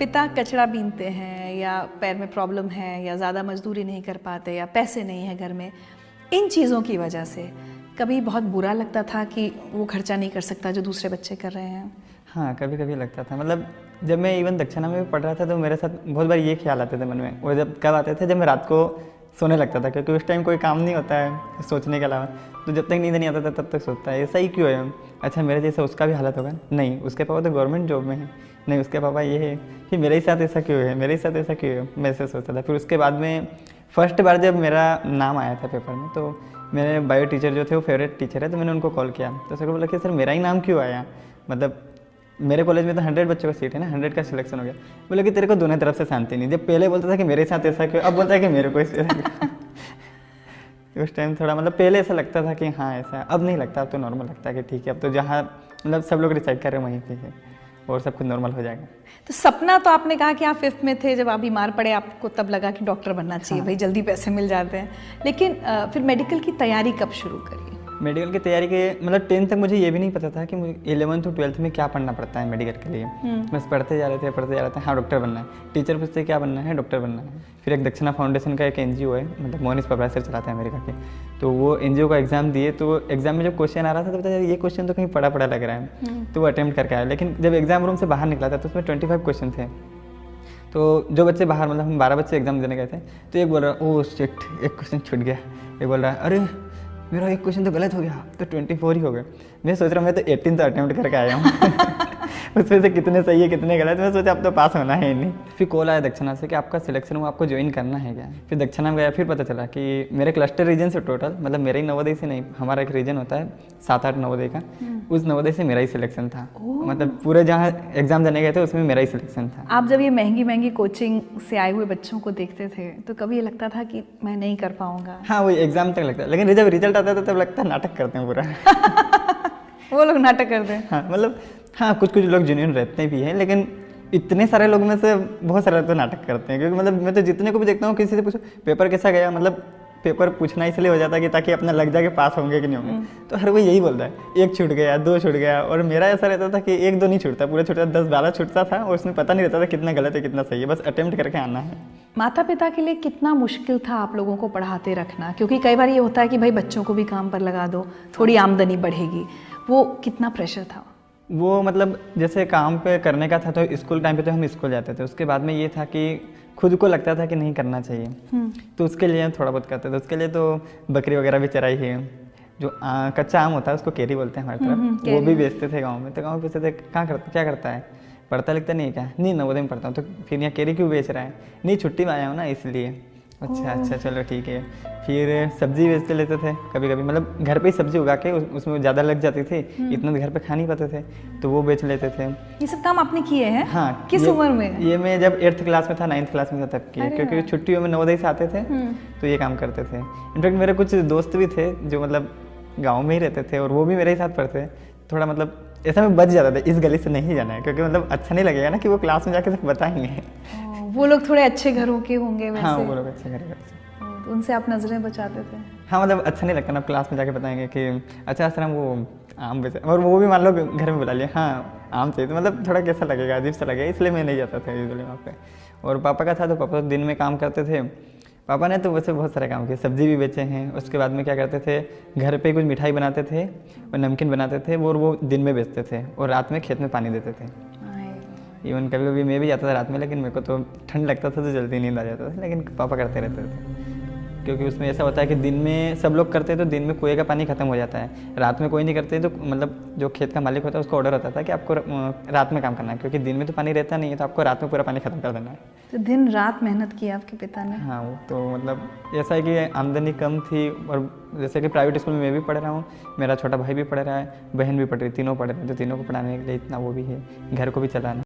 पिता कचरा बीनते हैं या पैर में प्रॉब्लम है या ज़्यादा मजदूरी नहीं कर पाते या पैसे नहीं है घर में, इन चीज़ों की वजह से कभी बहुत बुरा लगता था कि वो खर्चा नहीं कर सकता जो दूसरे बच्चे कर रहे हैं? हाँ, कभी कभी लगता था। मतलब जब मैं इवन दक्षिणा में भी पढ़ रहा था तो मेरे साथ बहुत बार ये ख्याल आते थे मन में। वो जब कब आते थे, जब मैं रात को सोने लगता था, क्योंकि उस टाइम कोई काम नहीं होता है सोचने के अलावा। तो जब तक नींद नहीं आता था तब तक सोचता है ऐसा ही क्यों है। अच्छा, मेरे जैसा उसका भी हालत होगा, नहीं उसके पापा तो गवर्नमेंट जॉब में है, नहीं उसके पापा ये है, फिर मेरे ही साथ ऐसा क्यों है, मेरे ही साथ ऐसा क्यों है, मैं ऐसे सोचता था। फिर उसके बाद में फर्स्ट बार जब मेरा नाम आया था पेपर में, तो मेरे बायो टीचर जो थे वो फेवरेट टीचर है, तो मैंने उनको कॉल किया। तो सर को बोला कि सर मेरा ही नाम क्यों आया, मतलब मेरे कॉलेज में तो 100 बच्चों का सीट है ना, 100 का सिलेक्शन हो गया। बोले कि तेरे को दोनों तरफ से शांति नहीं। जब पहले बोलता था कि मेरे साथ ऐसा क्यों, अब बोलता है कि मेरे को ऐसा क्यों। उस टाइम थोड़ा मतलब पहले ऐसा लगता था कि हाँ ऐसा है, अब नहीं लगता। अब तो नॉर्मल लगता है कि ठीक है, अब तो जहाँ मतलब सब लोग डिसाइड कर रहे हैं वहीं पे है और सब कुछ नॉर्मल हो जाएगा। तो सपना तो आपने कहा कि आप 5th में थे जब आप बीमार पड़े, आपको तब लगा कि डॉक्टर बनना चाहिए। हाँ। भाई जल्दी पैसे मिल जाते हैं। लेकिन फिर मेडिकल की तैयारी कब शुरू करी? मेडिकल की तैयारी के मतलब 10th तक मुझे ये भी नहीं पता था कि मुझे 11th और 12th में क्या पढ़ना पड़ता है मेडिकल के लिए। बस पढ़ते जा रहे थे, हाँ डॉक्टर बनना है। टीचर पूछते क्या बनना है, डॉक्टर बनना है। फिर एक दक्षिणा फाउंडेशन का एक NGO है, मतलब मोनिस पब्रासर चलाते हैं अमेरिका के, तो वो NGO का एग्जाम दिए। तो एग्जाम में जब क्वेश्चन आ रहा था तो पता ये क्वेश्चन तो कहीं पढ़ा पढ़ा लग रहा है, तो वो अटेम्प्ट करके आया। लेकिन जब एग्जाम रूम से बाहर निकला था तो उसमें 25 क्वेश्चन थे। तो जो बच्चे बाहर, मतलब हम 12 बच्चे एग्जाम देने गए थे, तो एक बोल रहा ओह शिट एक क्वेश्चन छूट गया, एक बोल रहा है अरे मेरा एक क्वेश्चन तो गलत हो गया, तो 24 ही हो गए। मैं सोच रहा हूँ मैं तो 18 तो अटेम्प्ट करके आया हूँ। उसमें से कितने सही है कितने गलत, मैं सोचा अब तो पास होना है ही नहीं। फिर कॉल आया दक्षिणा से कि आपका सिलेक्शन हुआ, आपको ज्वाइन करना है क्या। फिर दक्षिणा में गया, फिर पता चला कि मेरे क्लस्टर रीजन से टोटल, मतलब मेरे ही नवोदय से नहीं, हमारा एक रीजन होता है 7-8 नवोदय का, उस नवोदय से मेरा ही सिलेक्शन था। मतलब पूरे जहाँ एग्जाम देने गए थे उसमें मेरा ही सिलेक्शन था। आप जब ये महंगी महंगी कोचिंग से आए हुए बच्चों को देखते थे तो कभी ये लगता था कि मैं नहीं कर पाऊंगा? हाँ, वही एग्जाम तक लगता है, लेकिन जब रिजल्ट आता था तब लगता है नाटक करते हैं पूरा। वो लोग नाटक करते हैं। हाँ मतलब हाँ, कुछ कुछ लोग जेन्युइन रहते भी हैं, लेकिन इतने सारे लोग में से बहुत सारे तो नाटक करते हैं। क्योंकि मतलब मैं तो जितने को भी देखता हूँ, किसी से पूछो पेपर कैसा गया, मतलब पेपर पूछना इसलिए हो जाता है कि ताकि अपना लग जाए कि पास होंगे कि नहीं होंगे। तो हर कोई यही बोलता है, एक छूट गया, 2 छूट गया। और मेरा ऐसा रहता था कि 1-2 नहीं छूटता, पूरा छूटता 10-12 छूटता था, और उसमें पता नहीं रहता था कितना गलत है कितना सही है, बस अटेम्प्ट करके आना है। माता पिता के लिए कितना मुश्किल था आप लोगों को पढ़ाते रखना? क्योंकि कई बार ये होता है कि भाई बच्चों को भी काम पर लगा दो, थोड़ी आमदनी बढ़ेगी, वो कितना प्रेशर था? वो मतलब जैसे काम पे करने का था तो स्कूल टाइम पे तो हम स्कूल जाते थे, उसके बाद में ये था कि खुद को लगता था कि नहीं करना चाहिए, तो उसके लिए थोड़ा बहुत करते थे। उसके लिए तो बकरी वगैरह भी चराई है, जो कच्चा आम होता है उसको केरी बोलते हैं हमारी तरफ, वो भी बेचते थे गाँव में। तो गाँव में पूछते थे क्या करता है, पढ़ता लिखता नहीं है क्या, नहीं नवोदय में पढ़ता हूँ। तो फिर यहाँ केरी क्यों बेच रहा है, नहीं छुट्टी में आया हूँ ना इसलिए। अच्छा चलो ठीक है। फिर सब्जी बेचते लेते थे कभी कभी, मतलब घर पे ही सब्जी उगा के उसमें ज़्यादा लग जाती थी, इतना घर पे खा नहीं पाते थे, तो वो बेच लेते थे। ये सब काम आपने किए हैं? हाँ। किस उम्र में? ये मैं जब 8th क्लास में था, 9th क्लास में था तब किए, क्योंकि छुट्टियों में नवोदय से आते थे तो ये काम करते थे। इनफैक्ट मेरे कुछ दोस्त भी थे जो मतलब गाँव में ही रहते थे और वो भी मेरे ही साथ पढ़ते। थोड़ा मतलब ऐसा में बच जाता था, इस गली से नहीं जाना है, क्योंकि मतलब अच्छा नहीं लगेगा ना कि वो क्लास में जाके सिर्फ बताएंगे। वो लोग थोड़े अच्छे घरों के होंगे वैसे? हाँ, वो लोग अच्छे घर के। तो उनसे आप नजरें बचाते थे? हाँ, मतलब अच्छा नहीं लगता ना क्लास में जाके बताएंगे कि अच्छा सर हम वो आम बेचे, और वो भी मान लो घर में बुला लिया, हाँ आम चाहिए, तो मतलब थोड़ा कैसा लगेगा, अजीब सा लगेगा, इसलिए मैं नहीं जाता था यूजुअली वहाँ पे। और पापा का था तो पापा तो दिन में काम करते थे। पापा ने तो वैसे बहुत सारे काम किए, सब्जी भी बेचे हैं। उसके बाद में क्या करते थे, घर पे कुछ मिठाई बनाते थे और नमकीन बनाते थे, वो दिन में बेचते थे और रात में खेत में पानी देते थे। इवन कभी कभी मैं भी जाता था रात में, लेकिन मेरे को तो ठंड लगता था तो जल्दी नींद आ जाता था, लेकिन पापा करते रहते थे। क्योंकि उसमें ऐसा होता है कि दिन में सब लोग करते हैं तो दिन में कुएं का पानी खत्म हो जाता है, रात में कोई नहीं करते, तो मतलब जो खेत का मालिक होता है उसको ऑर्डर होता था कि आपको रात में काम करना है, क्योंकि दिन में तो पानी रहता नहीं है, तो आपको रात में पूरा पानी खत्म कर देना है। तो दिन रात मेहनत की आपके पिता ने? हाँ, वो तो मतलब ऐसा है कि आमदनी कम थी, और जैसे कि प्राइवेट स्कूल में मैं भी पढ़ रहा हूँ, मेरा छोटा भाई भी पढ़ रहा है, बहन भी पढ़ रही, तीनों पढ़ रहे हैं, तो तीनों को पढ़ाने के लिए इतना वो भी है, घर को भी चलाना।